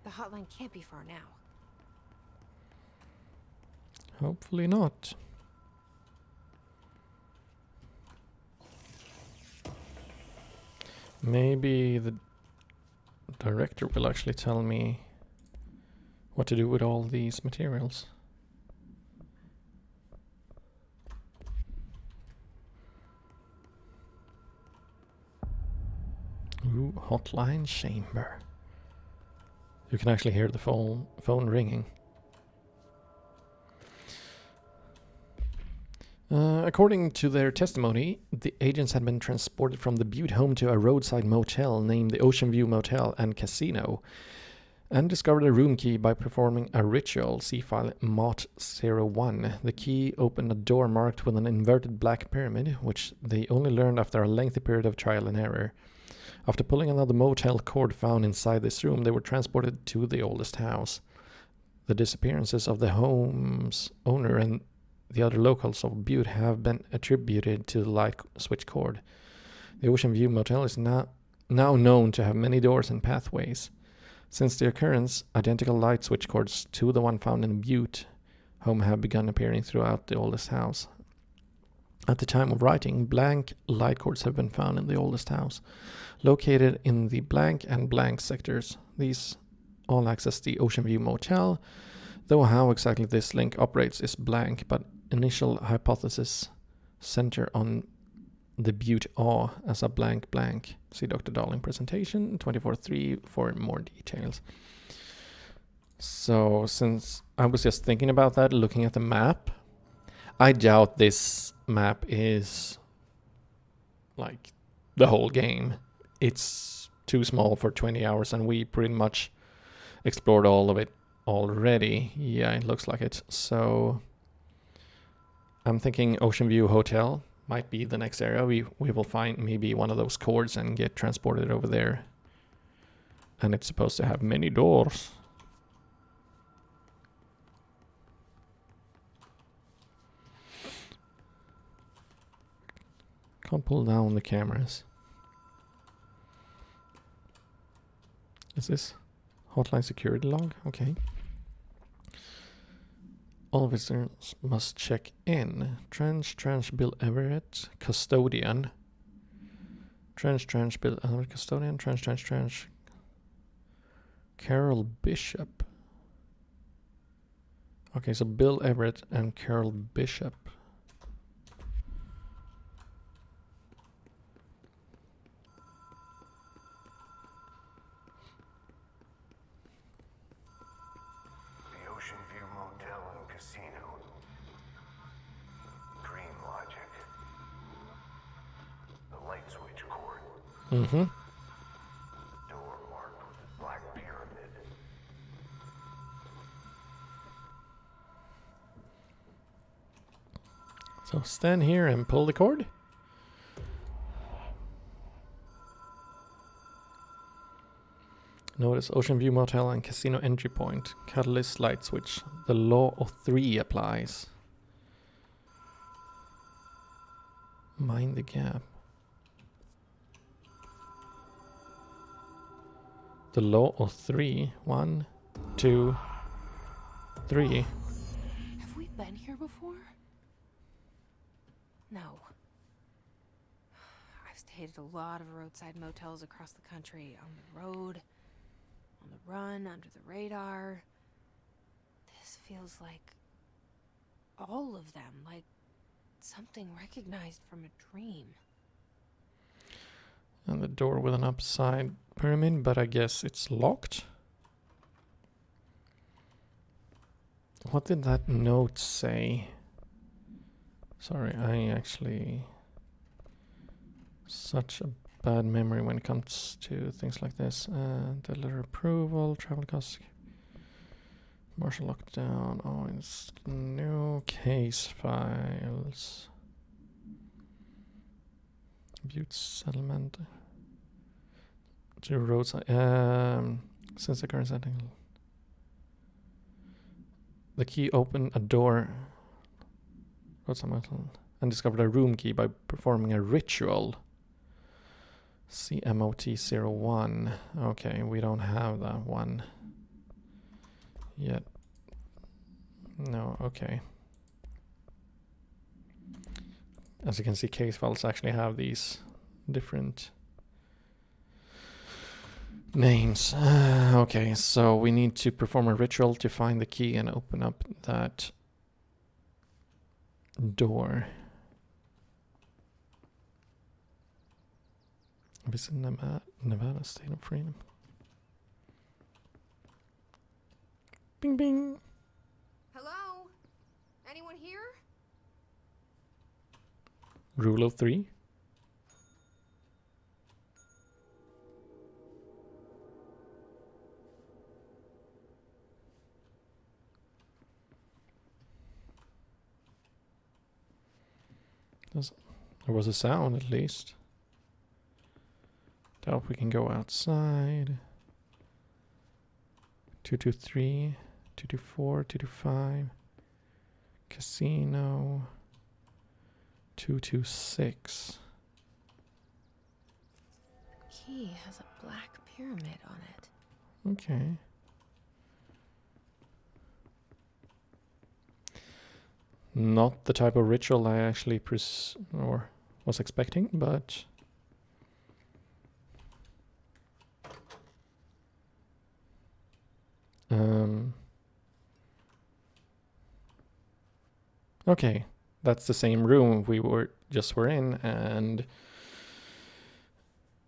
The hotline can't be far now. Hopefully not. Maybe the director will actually tell me what to do with all these materials. Ooh, hotline chamber. You can actually hear the phone ringing. According to their testimony, the agents had been transported from the Butte home to a roadside motel named the Ocean View Motel and Casino, and discovered a room key by performing a ritual. See file MOT-01. The key opened a door marked with an inverted black pyramid, which they only learned after a lengthy period of trial and error. After pulling another motel cord found inside this room, they were transported to the oldest house. The disappearances of the home's owner and the other locals of Butte have been attributed to the light switch cord. The Ocean View Motel is now known to have many doors and pathways. Since the occurrence, identical light switch cords to the one found in Butte home have begun appearing throughout the oldest house. At the time of writing, blank light cords have been found in the oldest house, located in the blank and blank sectors. These all access the Ocean View Motel, though how exactly this link operates is blank, but initial hypothesis center on the Butte A as a blank blank. See Dr. Darling presentation 24.3 for more details. So since I was just thinking about that, looking at the map, I doubt this map is like the whole game. It's too small for 20 hours and we pretty much explored all of it already. Yeah, it looks like it. So I'm thinking Ocean View Hotel might be the next area. We will find maybe one of those cords and get transported over there. And it's supposed to have many doors. Can't pull down the cameras. Is this hotline security log? Okay. All visitors must check in. Trench, Bill Everett, custodian. Trench, Bill Everett, custodian. Trench. Carol Bishop. Okay, so Bill Everett and Carol Bishop. Mm-hmm. Door marked with a black pyramid. So stand here and pull the cord. Notice Ocean View Motel and Casino entry point. Catalyst light switch. The law of 3 applies. Mind the gap. The law of 3. 1, 2, 3. Have we been here before? No. I've stayed at a lot of roadside motels across the country. On the road, on the run, under the radar. This feels like all of them. Like something recognized from a dream. And the door with an upside pyramid, but I guess it's locked. What did that note say? Sorry, I actually... Such a bad memory when it comes to things like this. The letter approval, travel costs, martial lockdown. Oh, it's new case files. Butte settlement. To roadside. Since the current setting. The key opened a door. Roadside metal. And discovered a room key by performing a ritual. CMOT-01. Okay, we don't have that one. yet. No, okay. As you can see, case files actually have these different names. Okay, so we need to perform a ritual to find the key and open up that door. Visit Nevada State of Freedom. Bing bing. Hello? Anyone here? Rule of 3. There was a sound at least. Doubt we can go outside. 223, 224, 225. Casino. 226. Key has a black pyramid on it. Okay. Not the type of ritual I actually was expecting, but okay, that's the same room we were in, and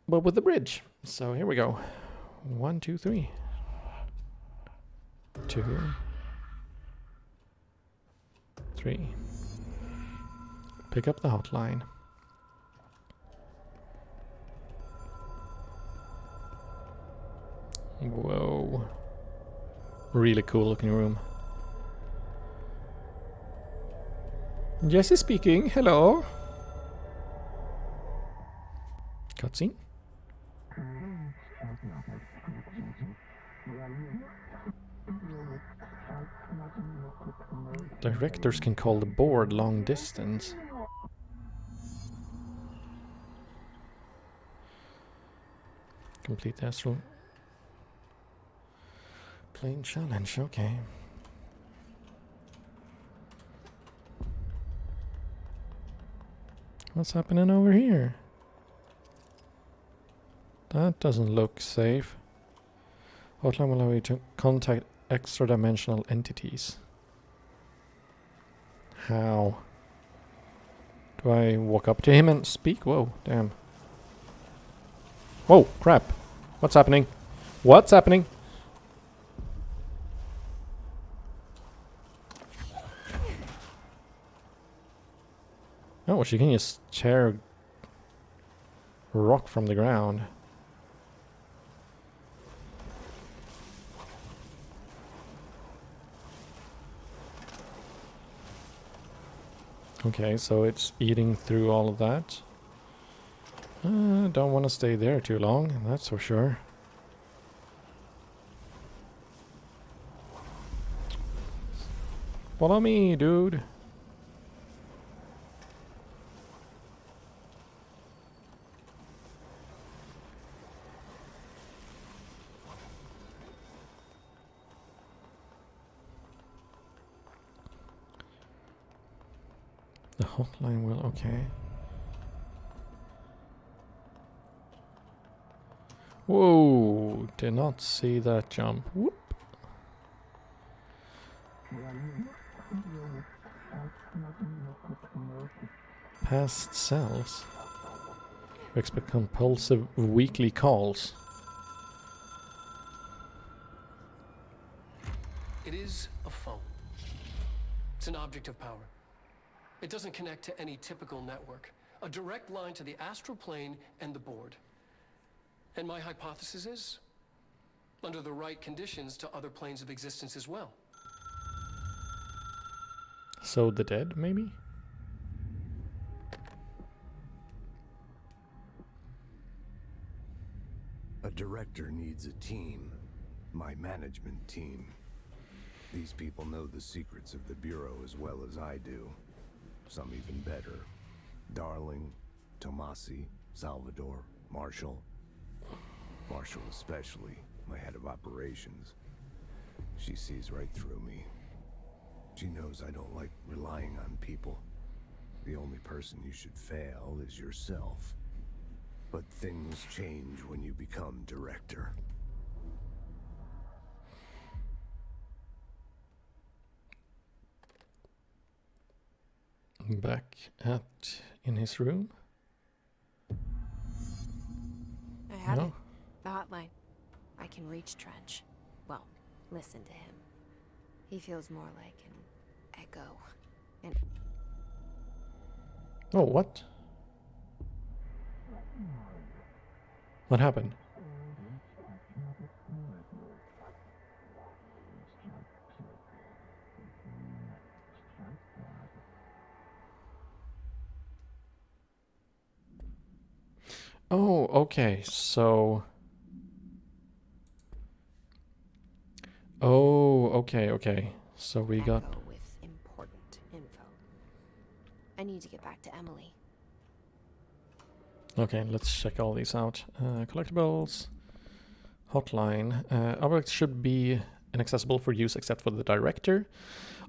but with the bridge. So here we go. 1, 2, 3. 2, 3. Pick up the hotline. Whoa. Really cool looking room. Jesse speaking. Hello. Cutscene. Directors can call the board long distance. Complete the astral plane challenge, okay. What's happening over here? That doesn't look safe. Hotline will allow you to contact extra-dimensional entities. How? Do I walk up to him and speak? Whoa, damn. Whoa, crap. What's happening? What's happening? Oh, she can just tear rock from the ground. Okay, so it's eating through all of that. Don't want to stay there too long, that's for sure. Follow me, dude. The hotline will, okay. Whoa, did not see that jump. Whoop. Past selves. We expect compulsive weekly calls. It is a phone. It's an object of power. It doesn't connect to any typical network. A direct line to the astral plane and the board. And my hypothesis is, under the right conditions, to other planes of existence as well. So the dead, maybe? A director needs a team. My management team. These people know the secrets of the Bureau as well as I do. Some even better. Darling, Tomasi, Salvador, Marshall. Marshall especially, my head of operations. She sees right through me. She knows I don't like relying on people. The only person you should fail is yourself. But things change when you become director. Back in his room. I have No? it. The hotline. I can reach Trench. Well, listen to him. He feels more like an echo. And Oh, what? What happened? Oh, okay, so... Oh, okay. So we got... echo with important info. I need to get back to Emily. Okay, let's check all these out. Collectibles, hotline. Objects should be inaccessible for use except for the director.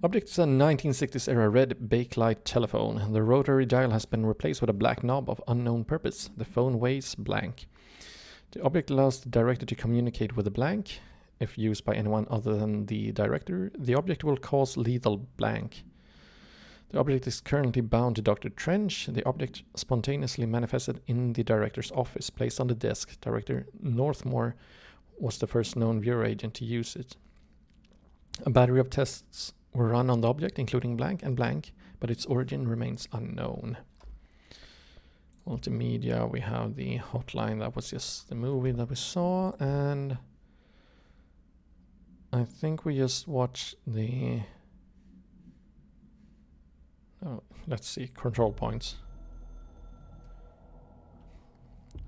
Object is a 1960s era red bakelite telephone. The rotary dial has been replaced with a black knob of unknown purpose. The phone weighs blank. The object allows the director to communicate with the blank. If used by anyone other than the director, the object will cause lethal blank. The object is currently bound to Dr. Trench. The object spontaneously manifested in the director's office, placed on the desk. Director Northmore was the first known Bureau agent to use it. A battery of tests were run on the object, including blank and blank, but its origin remains unknown. Multimedia, we have the hotline. That was just the movie that we saw, and I think we just watched the... Oh, let's see, control points.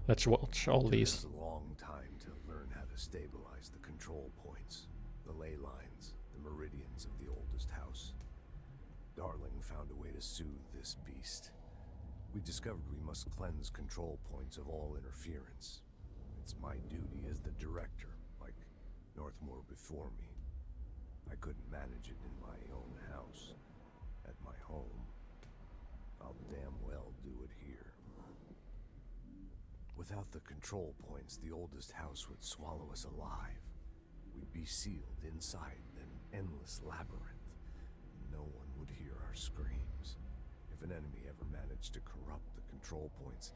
Let's watch all these. It took us a long time to learn how to stabilize the control points, the ley lines, the meridians of the oldest house. Darling found a way to soothe this beast. We discovered we must cleanse control points of all interference. It's my duty as the director, like Northmore before me. I couldn't manage it in my own house, at my home. I'll damn well do it here. Without the control points, the oldest house would swallow us alive. We'd be sealed inside an endless labyrinth. No one would hear our screams. If an enemy ever managed to corrupt the control points,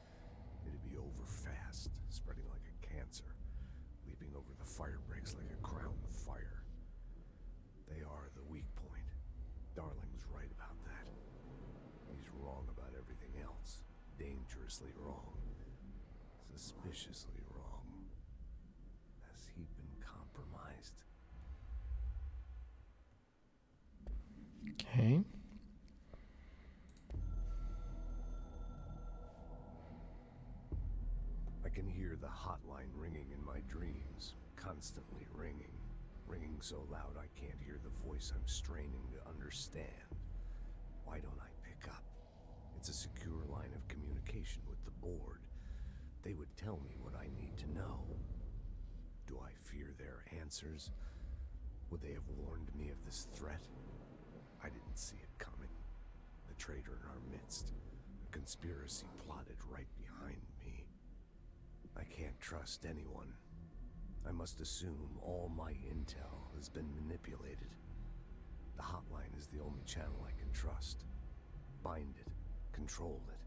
it'd be over fast, spreading like a cancer, leaping over the fire breaks like a crown of fire. They are the weak point. Darling's right about that. He's wrong about everything else. Dangerously wrong. Suspiciously wrong. Has he been compromised? Okay. I can hear the hotline ringing in my dreams, constantly ringing. Ringing so loud I can't hear the voice I'm straining to understand. Why don't I pick up? It's a secure line of communication with the board. They would tell me what I need to know. Do I fear their answers? Would they have warned me of this threat? I didn't see it coming. The traitor in our midst. A conspiracy plotted right behind me. I can't trust anyone. I must assume all my intel has been manipulated. The hotline is the only channel I can trust. Bind it, control it.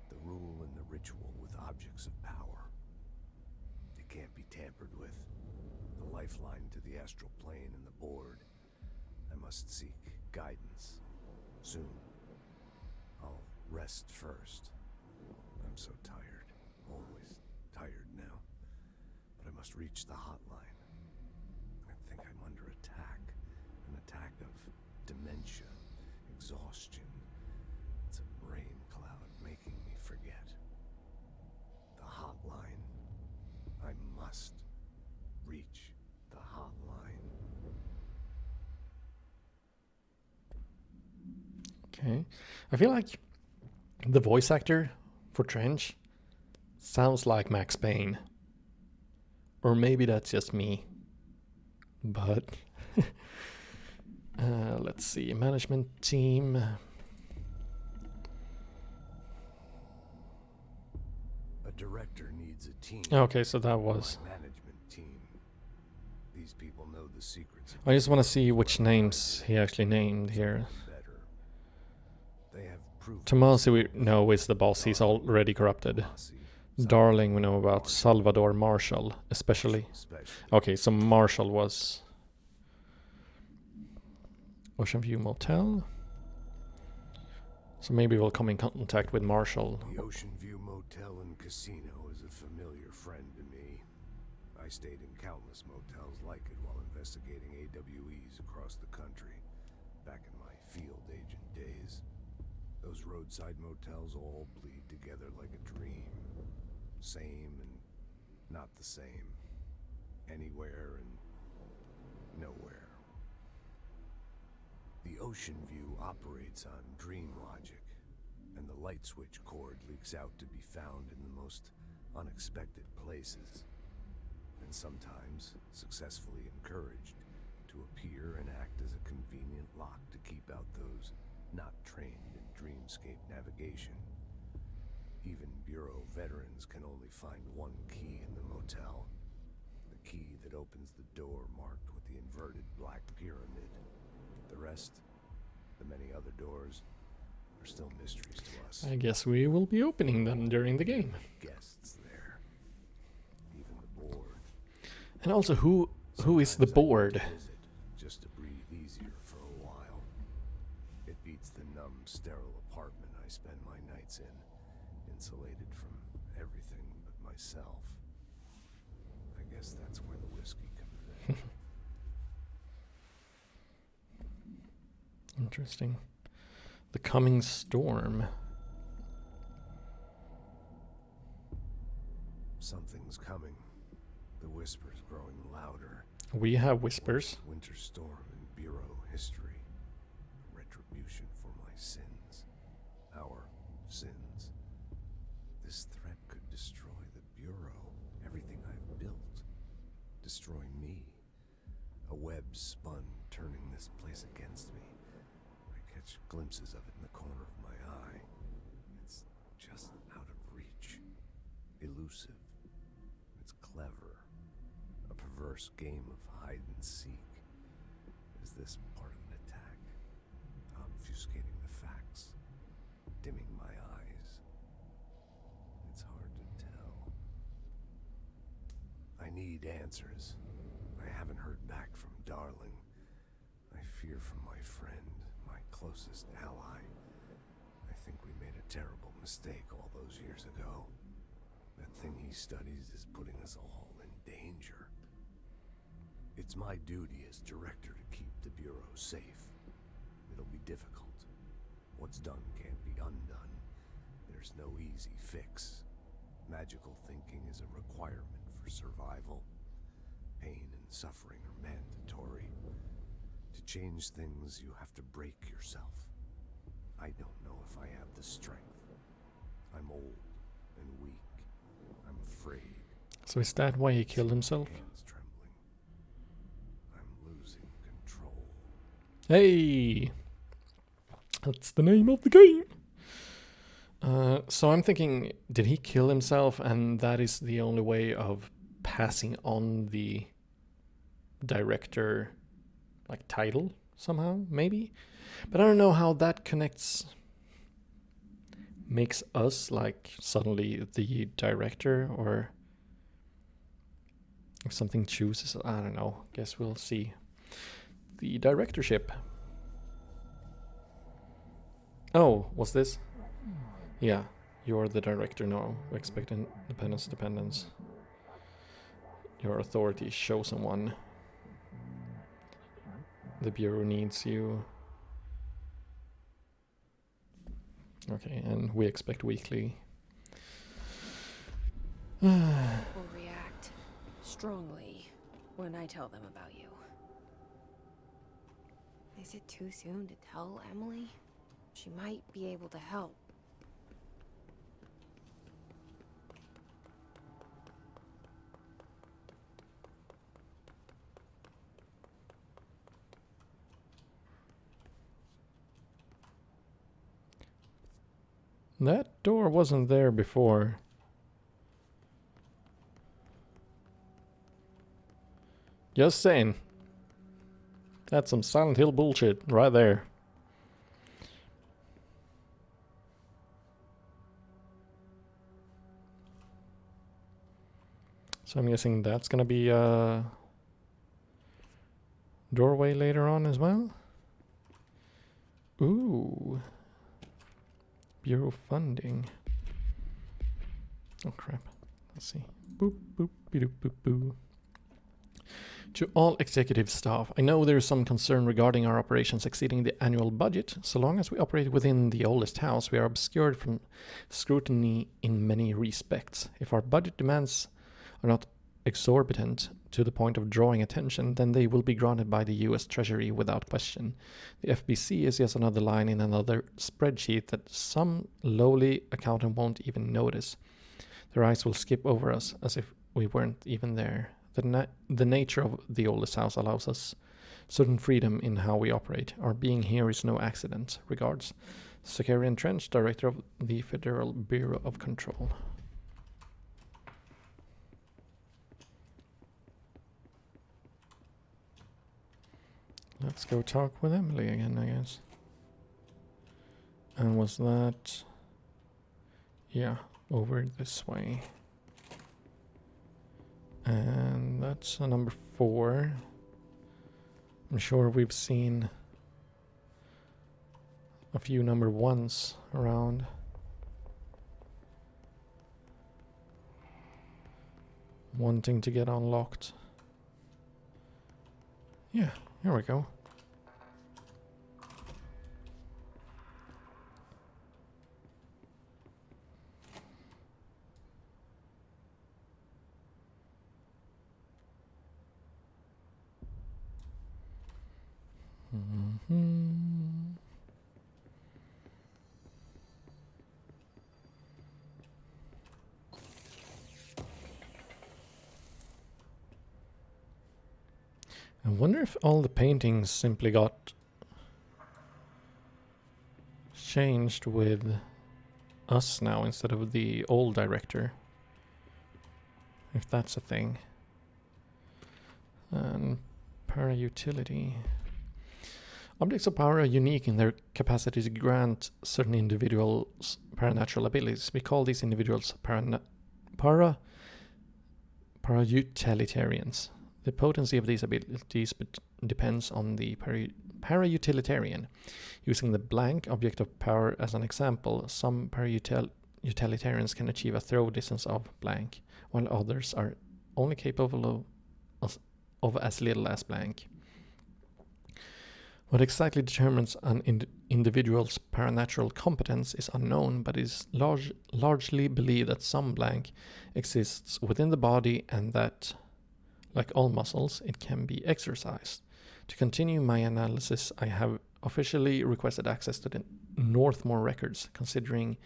The rule and the ritual with objects of power. It can't be tampered with. The lifeline to the astral plane and the board. I must seek guidance. Soon. I'll rest first. I'm so tired. Always tired now. But I must reach the hotline. I think I'm under attack. An attack of dementia, exhaustion. It's a brain cloud making me forget. The hotline. I must reach the hotline. Okay. I feel like the voice actor for Trench sounds like Max Payne. Or maybe that's just me. But Let's see, management team. A director needs a team. Okay, so that was. My management team. These people know the secrets. I just want to see which names he actually named here. Better. They have proven Tomasi we know is the boss, he's already corrupted. Darling we know about, Salvador Marshall, especially. Okay, so Marshall was Ocean View Motel. So maybe we'll come in contact with Marshall. The Ocean View Motel and Casino is a familiar friend to me. I stayed in countless motels like it while investigating AWEs across the country, back in my field agent days. Those roadside motels all bleed together like a dream. Same and not the same. Anywhere and nowhere. The Ocean View operates on dream logic, and the light switch cord leaks out to be found in the most unexpected places, and sometimes successfully encouraged to appear and act as a convenient lock to keep out those not trained in dreamscape navigation. Even Bureau veterans can only find one key in the motel. The key that opens the door marked with the inverted black pyramid. The rest, the many other doors, are still mysteries to us. I guess we will be opening them during the game. Guests there. Even the board. And also, who is the Sometimes I board? need to visit just to breathe easier for a while. It beats the numb, sterile apartment I spend my nights in, insulated from everything but myself. I guess that's where the whiskey comes in. Interesting. The Coming Storm. Something's coming. The whispers growing louder. We have whispers. Winter storm in Bureau history. A retribution for my sins. Our sins. This threat could destroy the Bureau. Everything I've built. Destroy me. A web spun, turning this place against me. I catch glimpses of it in the corner of my eye. It's just out of reach. Elusive. It's clever. A perverse game of hide and seek. Is this part of an attack? Obfuscating the facts. Dimming my eyes. It's hard to tell. I need answers. I haven't heard back from Darling. I fear for my friend, my closest ally. I think we made a terrible mistake all those years ago. That thing he studies is putting us all in danger. It's my duty as director to keep the Bureau safe. It'll be difficult. What's done can't be undone. There's no easy fix. Magical thinking is a requirement for survival. Pain and suffering are mandatory. To change things, you have to break yourself. I don't know if I have the strength. I'm old and weak. I'm afraid. So is that why he killed himself? Hands trembling. I'm losing control. Hey! That's the name of the game! So I'm thinking, did he kill himself and that is the only way of passing on the director like title somehow, maybe? But I don't know how that makes us like suddenly the director, or if something chooses, I don't know. Guess we'll see. The directorship. Oh, what's this? Yeah, you're the director now. We expect independence. Your authority, show someone. The Bureau needs you. Okay, and we expect weekly. Will react strongly when I tell them about you. Is it too soon to tell Emily? She might be able to help. That door wasn't there before. Just saying. That's some Silent Hill bullshit right there. So I'm guessing that's gonna be a doorway later on as well. Ooh. Bureau funding. Oh crap. Let's see. Boop, boop, be-doop, boop, boo. To all executive staff, I know there is some concern regarding our operations exceeding the annual budget. So long as we operate within the oldest house, we are obscured from scrutiny in many respects. If our budget demands are not exorbitant to the point of drawing attention, then they will be granted by the US Treasury without question. The FBC is just another line in another spreadsheet that some lowly accountant won't even notice. Their eyes will skip over us as if we weren't even there. The nature of the oldest house allows us certain freedom in how we operate. Our being here is no accident. Regards, Zacharian Trench, Director of the Federal Bureau of Control. Let's go talk with Emily again, I guess. And was that... yeah, over this way. And that's a number 4. I'm sure we've seen a few number 1s around. Wanting to get unlocked. Yeah, here we go. I wonder if all the paintings simply got changed with us now instead of the old director. If that's a thing. And para-utility. Objects of power are unique in their capacity to grant certain individuals paranatural abilities. We call these individuals para-utilitarians. The potency of these abilities depends on the para-utilitarian. Using the blank object of power as an example, some para-utilitarians can achieve a throw distance of blank, while others are only capable of as little as blank. What exactly determines an individual's paranatural competence is unknown, but it is largely believed that some blank exists within the body and that, like all muscles, it can be exercised. To continue my analysis, I have officially requested access to the Northmore records, considering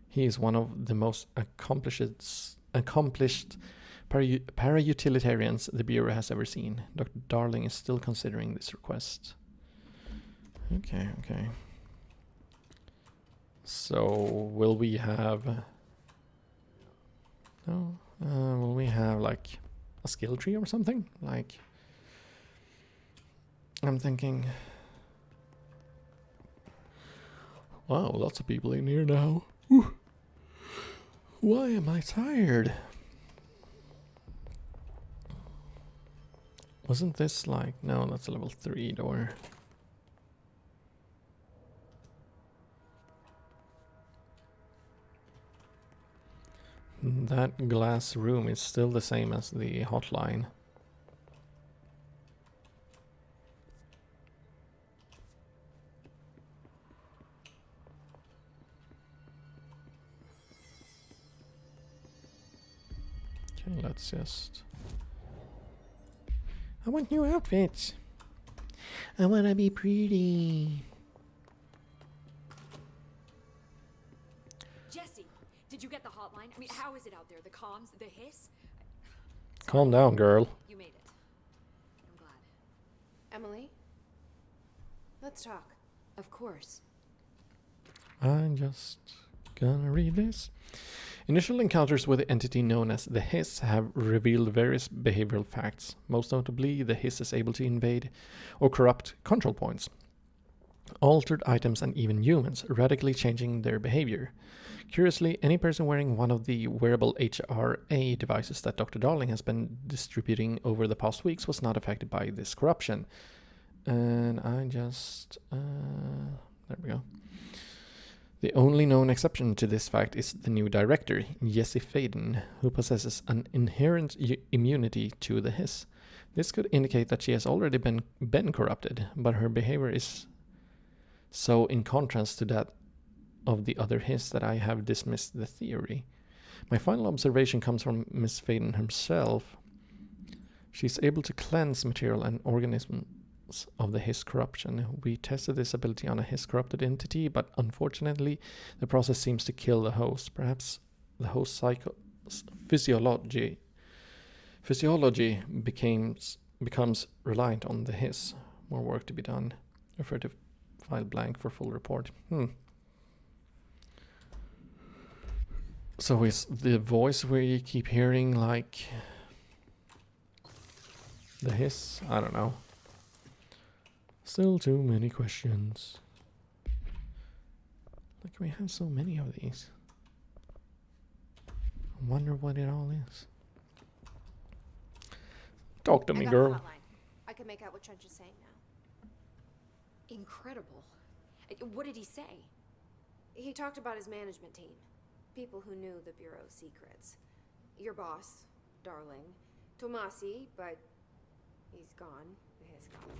he is one of the most accomplished para-utilitarians the Bureau has ever seen. Dr. Darling is still considering this request. Okay. So, will we have... no? Will we have, like, a skill tree or something? Like... I'm thinking... wow, lots of people in here now. Whew. Why am I tired? Wasn't this like... no, that's a level 3 door. That glass room is still the same as the hotline. Okay, let's just... I want new outfits. I want to be pretty. Jesse, did you get the hotline? I mean, how is it out there? The comms, the hiss? Calm down, girl. You made it. I'm glad. Emily? Let's talk. Of course. I'm just gonna read this. Initial encounters with the entity known as the Hiss have revealed various behavioral facts. Most notably, the Hiss is able to invade or corrupt control points, altered items, and even humans, radically changing their behavior. Curiously, any person wearing one of the wearable HRA devices that Dr. Darling has been distributing over the past weeks was not affected by this corruption. And I just... there we go. The only known exception to this fact is the new director, Jessie Faden, who possesses an inherent immunity to the Hiss. This could indicate that she has already been corrupted, but her behavior is so in contrast to that of the other Hiss that I have dismissed the theory. My final observation comes from Miss Faden herself. She's able to cleanse material and organisms of the Hiss corruption. We tested this ability on a Hiss corrupted entity, but unfortunately the process seems to kill the host. Perhaps the host's physiology becomes reliant on the Hiss. More work to be done. Refer to file blank for full report. So is the voice we keep hearing like the Hiss? I don't know. Still too many questions. Like we have so many of these. I wonder what it all is. Talk to me, girl. I can make out what Trench is saying now. Incredible. What did he say? He talked about his management team. People who knew the Bureau's secrets. Your boss, Darling. Tomasi, but he's gone. He's gone.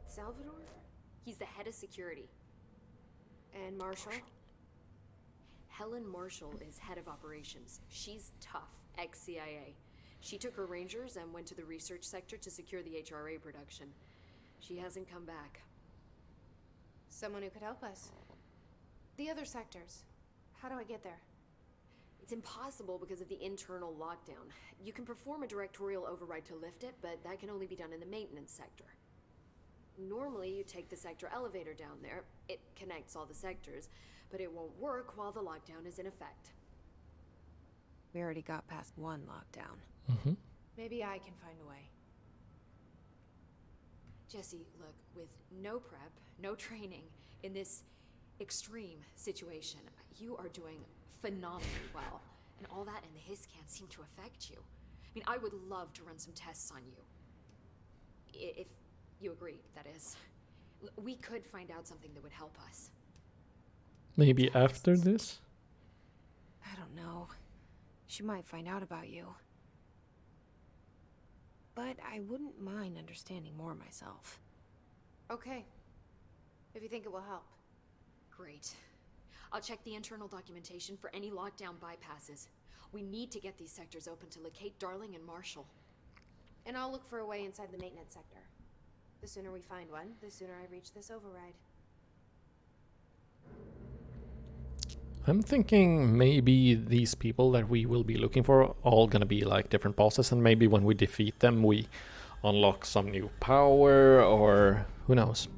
Salvador? He's the head of security. And Marshall? Helen Marshall is head of operations. She's tough, ex-CIA. She took her rangers and went to the research sector to secure the HRA production. She hasn't come back. Someone who could help us. The other sectors. How do I get there? It's impossible because of the internal lockdown. You can perform a directorial override to lift it, but that can only be done in the maintenance sector. Normally, you take the sector elevator down there. It connects all the sectors, but it won't work while the lockdown is in effect. We already got past one lockdown. Mm-hmm. Maybe I can find a way. Jesse, look, with no prep, no training, in this extreme situation, you are doing phenomenally well. And all that and the Hiss can't seem to affect you. I mean, I would love to run some tests on you. If you agree, that is. We could find out something that would help us. Maybe after this? I don't know. She might find out about you. But I wouldn't mind understanding more myself. Okay. If you think it will help. Great. I'll check the internal documentation for any lockdown bypasses. We need to get these sectors open to locate Darling and Marshall. And I'll look for a way inside the maintenance sector. The sooner we find one, the sooner I reach this override. I'm thinking maybe these people that we will be looking for are all gonna be like different bosses, and maybe when we defeat them we unlock some new power, or who knows.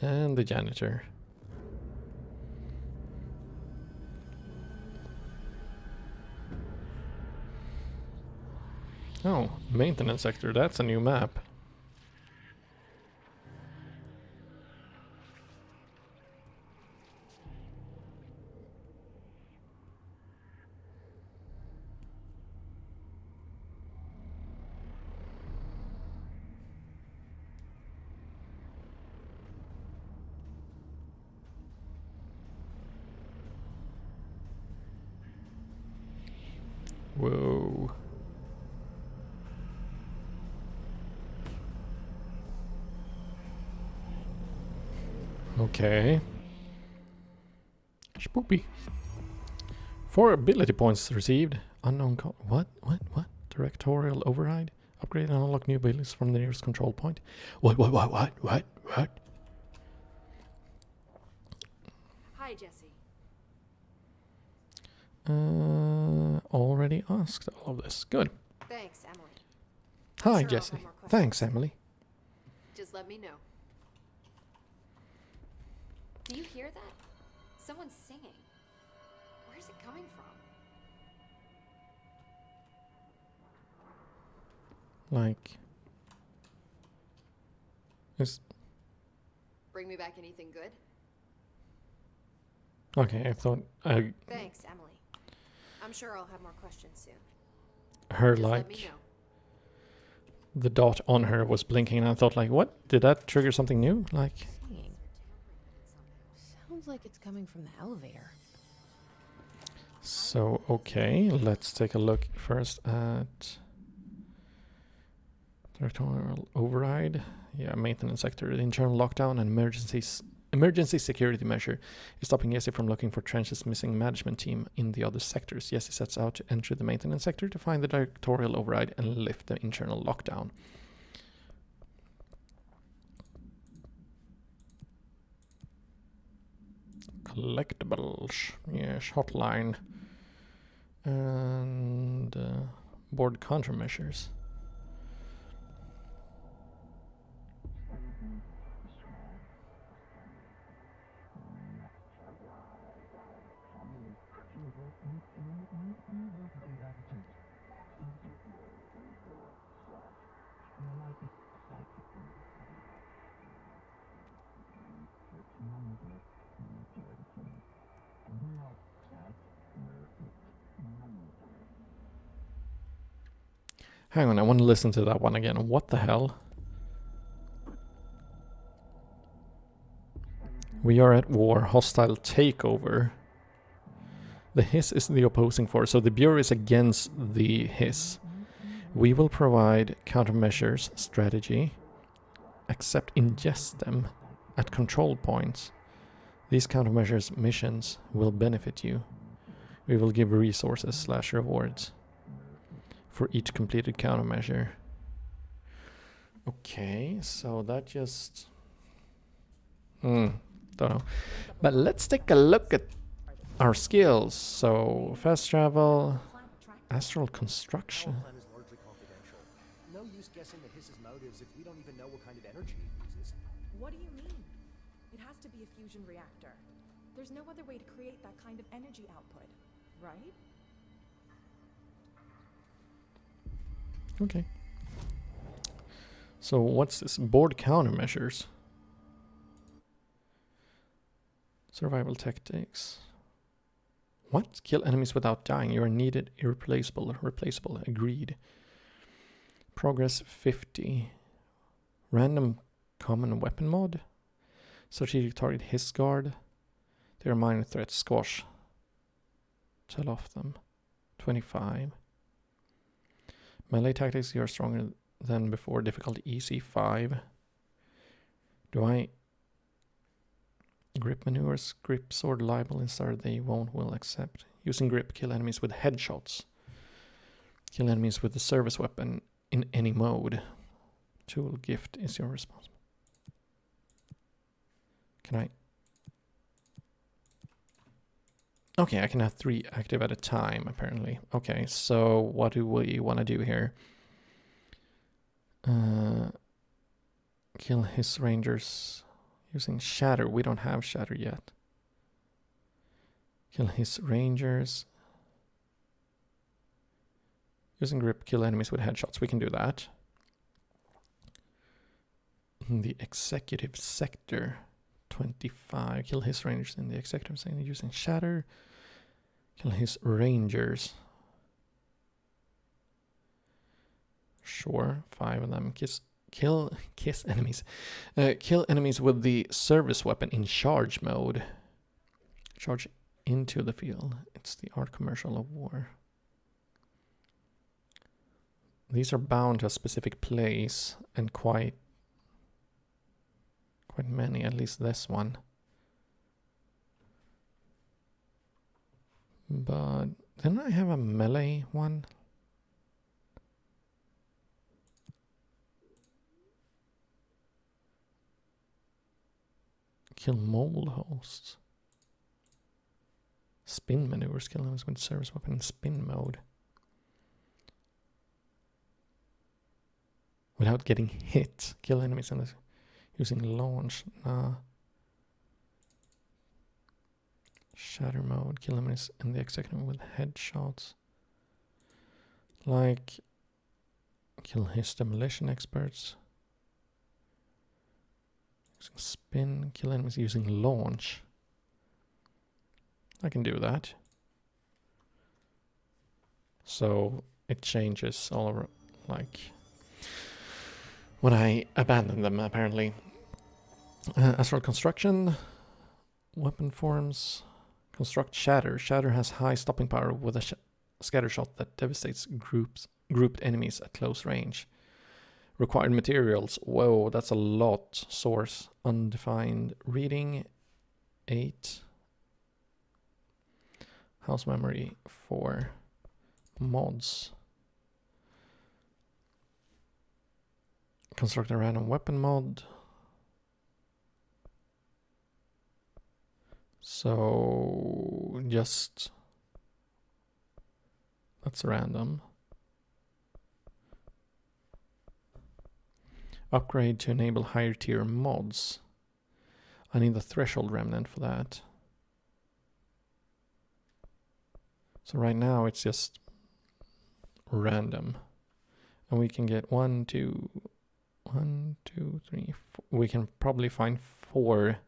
And the janitor. Oh, maintenance sector, that's a new map. Whoa. Okay. Spoopy. 4 ability points received. Unknown what? Directorial override? Upgrade and unlock new abilities from the nearest control point. What? Hi, Jesse. Already asked all of this. Good. Thanks. I'm Hi, sure I'll Jesse. have more questions. Thanks, Emily. Just let me know. Do you hear that? Someone's singing. Where's it coming from? Like... Is... Bring me back anything good? Okay, I thought Thanks, Emily. I'm sure I'll have more questions soon. her Just let me like... know. The dot on her was blinking and I thought like, what? Did that trigger something new? Like... Singing. Sounds like it's coming from the elevator. So, okay, let's take a look first at... Territorial override. Yeah, maintenance sector. The internal lockdown and emergency security measure is stopping Jesse from looking for Trench's missing management team in the other sectors. Jesse sets out to enter the maintenance sector to find the directorial override and lift the internal lockdown. Collectibles. Yes, hotline. And board countermeasures. Hang on, I want to listen to that one again. What the hell? We are at war. Hostile takeover. The Hiss is the opposing force, so the Bureau is against the Hiss. We will provide countermeasures strategy. Accept ingest them at control points. These countermeasures missions will benefit you. We will give resources / rewards for each completed countermeasure. Okay, so that just... don't know. But let's take a look at our skills. So, fast travel, astral construction. Our plan is largely confidential. No use guessing the Hiss's motives if we don't even know what kind of energy it uses. What do you mean? It has to be a fusion reactor. There's no other way to create that kind of energy output, right? Okay. So what's this? Board countermeasures. Survival tactics. What? Kill enemies without dying. You are needed, irreplaceable, replaceable. Agreed. Progress 50. Random common weapon mod. Strategic target Hiss guard. They are minor threats. Squash. Tell off them. 25. Melee tactics, you are stronger than before. Difficulty easy 5. Do I... Grip maneuvers, grip sword liable instead they won't will accept. Using grip, kill enemies with headshots. Kill enemies with the service weapon in any mode. Tool gift is your response. Can I... Okay, I can have 3 active at a time, apparently. Okay, so what do we want to do here? Kill his rangers using shatter. We don't have shatter yet. Kill his rangers. Using grip, kill enemies with headshots. We can do that. The executive sector. 25. Kill his rangers in the executive sector using shatter. Kill his rangers. Sure, 5 of them. Kill enemies. Kill enemies with the service weapon in charge mode. Charge into the field. It's the art commercial of war. These are bound to a specific place and quite many, at least this one. But then I have a melee one. Kill mole hosts. Spin maneuvers, kill enemies with service weapon in spin mode. without getting hit. Kill enemies using launch. Nah. Shatter mode. Kill enemies in the executive with headshots. Like, kill his demolition experts. Using spin. Kill enemies using launch. I can do that. So it changes all over, like, when I abandon them, apparently. Astral construction. Weapon forms. Construct shatter. Shatter has high stopping power with a scatter shot that devastates grouped enemies at close range. Required materials. Whoa, that's a lot. Source. Undefined. Reading. 8. House memory. 4. Mods. Construct a random weapon mod. So just that's random. Upgrade to enable higher tier mods. I need the threshold remnant for that. So right now it's just random. And we can get 1, 2, 3, 4. We can probably find 4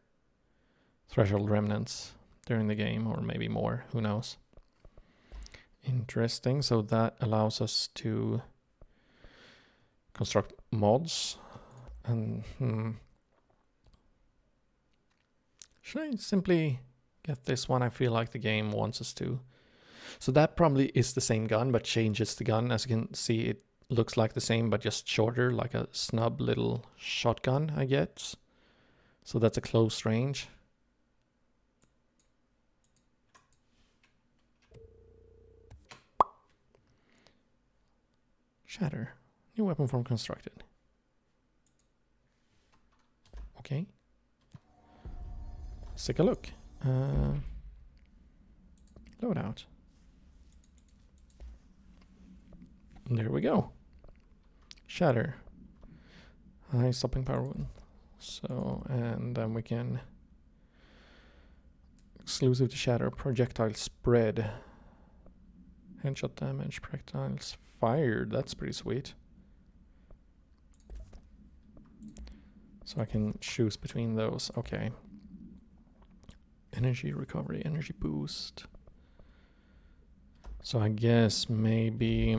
threshold remnants during the game, or maybe more, who knows. Interesting. So that allows us to construct mods. And should I simply get this one? I feel like the game wants us to. So that probably is the same gun, but changes the gun. As you can see, it looks like the same, but just shorter, like a snub little shotgun, I guess. So that's a close range. Shatter. New weapon form constructed. Okay. Let's take a look. Loadout. There we go. Shatter. High stopping power. So, and then we can exclusive to shatter, projectile spread. Headshot damage, projectiles fired. That's pretty sweet. So I can choose between those. Okay. Energy recovery, energy boost. So I guess maybe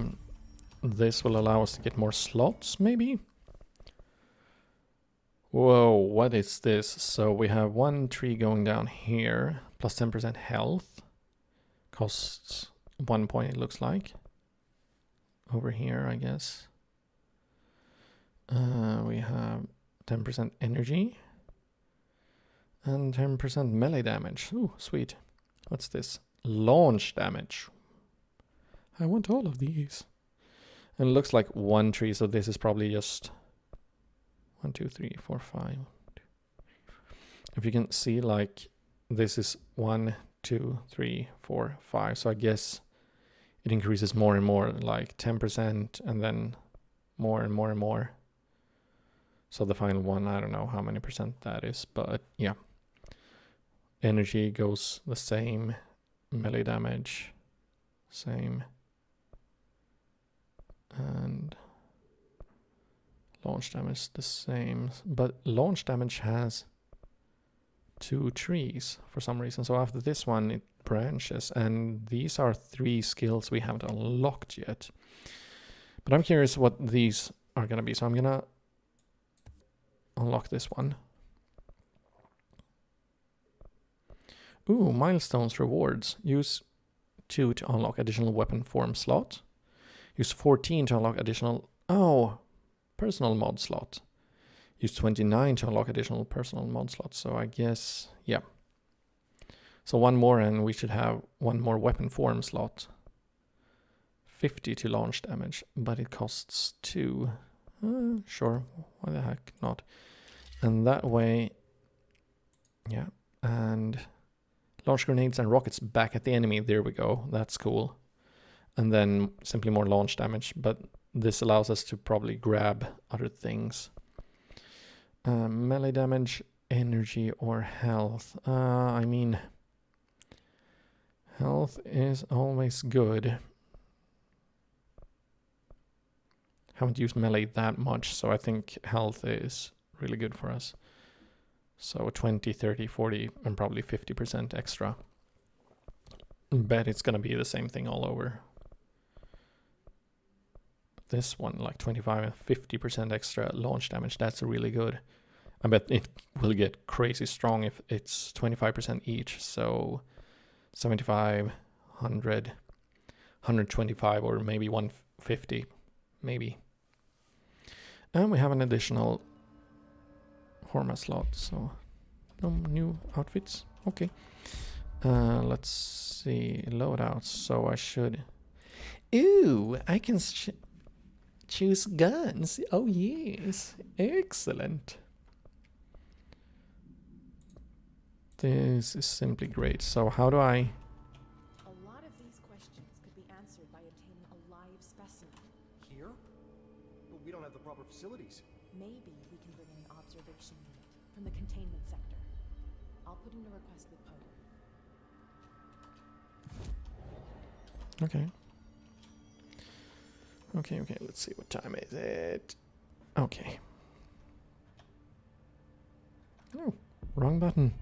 this will allow us to get more slots, maybe? Whoa, what is this? So we have 1 tree going down here, plus 10% health. Costs 1 point, it looks like. Over here, I guess. We have 10% energy. And 10% melee damage. Ooh, sweet. What's this? Launch damage. I want all of these. And it looks like 1 tree, so this is probably just 1, 2, 3, 4, 5. If you can see, like, this is 1, 2, 3, 4, 5. So I guess it increases more and more, like 10%, and then more and more and more. So the final one, I don't know how many percent that is, but yeah. Energy goes the same. Melee damage, same. And launch damage the same. But launch damage has 2 trees for some reason. So after this one, it branches. And these are 3 skills we haven't unlocked yet. But I'm curious what these are going to be. So I'm going to unlock this one. Ooh, milestones rewards. Use 2 to unlock additional weapon form slot. Use 14 to unlock additional... Oh, personal mod slot. Use 29 to unlock additional personal mod slot. So I guess, yeah. So 1 more and we should have 1 more weapon form slot. 50 to launch damage, but it costs 2. Sure, why the heck not? And that way, yeah, and launch grenades and rockets back at the enemy. There we go. That's cool. And then simply more launch damage, but this allows us to probably grab other things. Melee damage, energy, or health. I mean, health is always good. Haven't used melee that much, so I think health is really good for us. So 20, 30, 40, and probably 50% extra. Bet it's gonna be the same thing all over. This one, like 25 and 50% extra launch damage, that's really good. I bet it will get crazy strong if it's 25% each, so 75, 100, 125, or maybe 150, maybe. And we have an additional Horma slot, so no new outfits. Okay. Let's see, loadouts. So I should... Ooh, I can choose guns. Oh yes, excellent. This is simply great. So how do I... A lot of these questions could be answered by obtaining a live specimen. Here? But we don't have the proper facilities. Maybe we can bring in an observation unit from the containment sector. I'll put in a request with Poe. Okay. Okay, let's see, what time is it? Okay. Oh, wrong button.